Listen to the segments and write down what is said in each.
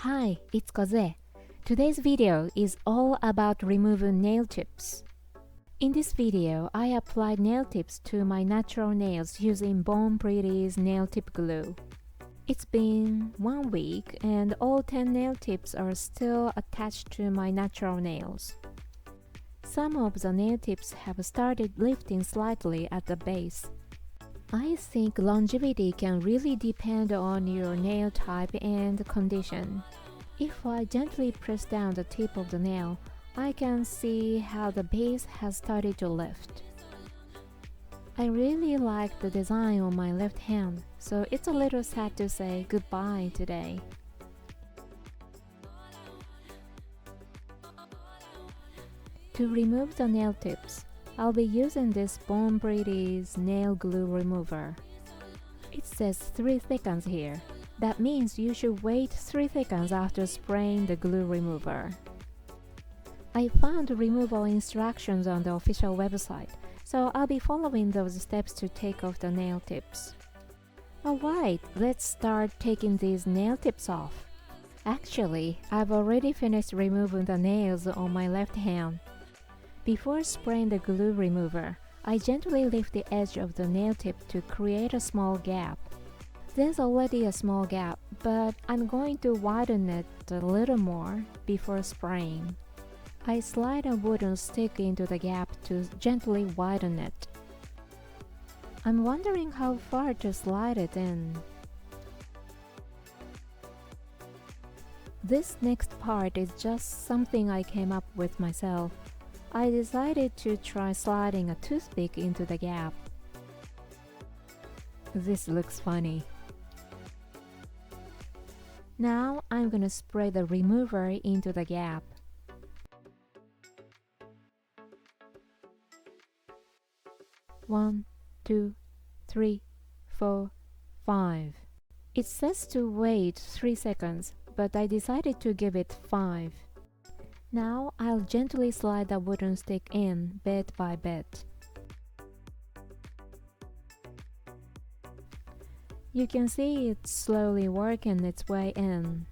Hi, it's Kozue. Today's video is all about removing nail tips. In this video, I applied nail tips to my natural nails using Bon Pretty's nail tip glue. It's been 1 week and all 10 nail tips are still attached to my natural nails. Some of the nail tips have started lifting slightly at the base. I think longevity can really depend on your nail type and condition. If I gently press down the tip of the nail, I can see how the base has started to lift. I really like the design on my left hand, so it's a little sad to say goodbye today. To remove the nail tips, I'll be using this Bon Pretty's nail glue remover. It says 3 seconds here. That means you should wait 3 seconds after spraying the glue remover. I found removal instructions on the official website, so I'll be following those steps to take off the nail tips. Alright, let's start taking these nail tips off. Actually, I've already finished removing the nails on my left hand. Before spraying the glue remover, I gently lift the edge of the nail tip to create a small gap. There's already a small gap, but I'm going to widen it a little more before spraying. I slide a wooden stick into the gap to gently widen it. I'm wondering how far to slide it in. This next part is just something I came up with myself. I decided to try sliding a toothpick into the gap. This looks funny. Now I'm gonna spray the remover into the gap. One, 2, 3, 4, 5. It says to wait 3 seconds, but I decided to give it 5. Now I'll gently slide the wooden stick in bit by bit. You can see it slowly working its way in.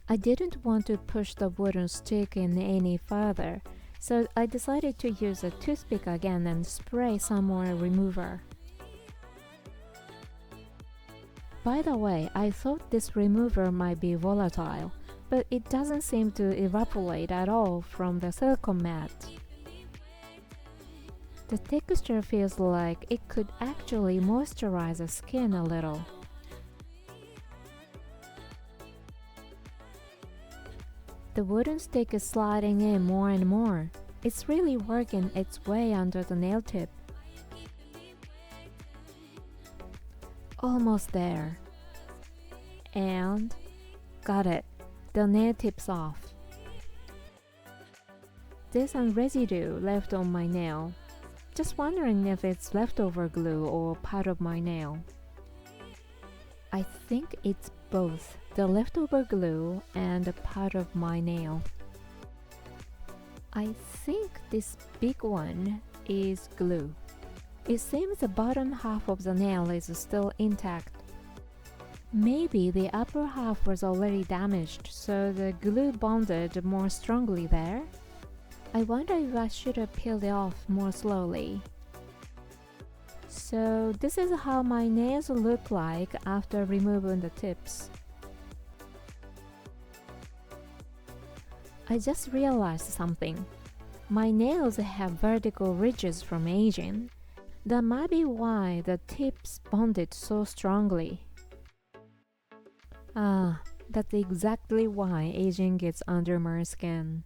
I didn't want to push the wooden stick in any further, so I decided to use a toothpick again and spray some more remover. By the way, I thought this remover might be volatile, but it doesn't seem to evaporate at all from the silicone mat. The texture feels like it could actually moisturize the skin a little. The wooden stick is sliding in more and more. It's really working its way under the nail tip. Almost there. And got it. The nail tip's off. There's some residue left on my nail. Just wondering if it's leftover glue or part of my nail. I think it's both the leftover glue and a part of my nail. I think this big one is glue. It seems the bottom half of the nail is still intact. Maybe the upper half was already damaged, so the glue bonded more strongly there. I wonder if I should have peeled it off more slowly. So this is how my nails look like after removing the tips. I just realized something. My nails have vertical ridges from aging. That might be why the tips bonded so strongly. That's exactly why aging gets under my skin.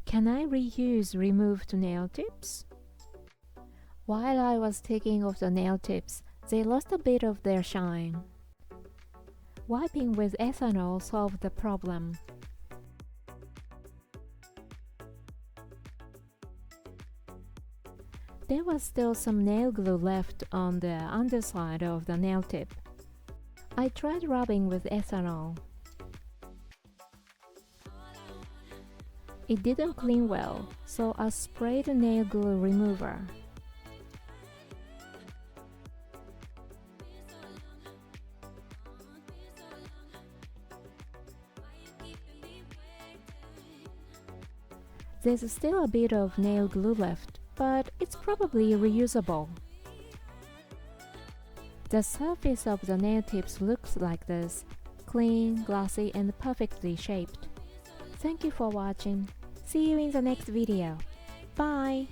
Can I reuse removed nail tips? While I was taking off the nail tips, they lost a bit of their shine. Wiping with ethanol solved the problem. There was still some nail glue left on the underside of the nail tip. I tried rubbing with ethanol. It didn't clean well, so I sprayed the nail glue remover. There's still a bit of nail glue left, but it's probably reusable. The surface of the nail tips looks like this, clean, glossy, and perfectly shaped. Thank you for watching. See you in the next video. Bye!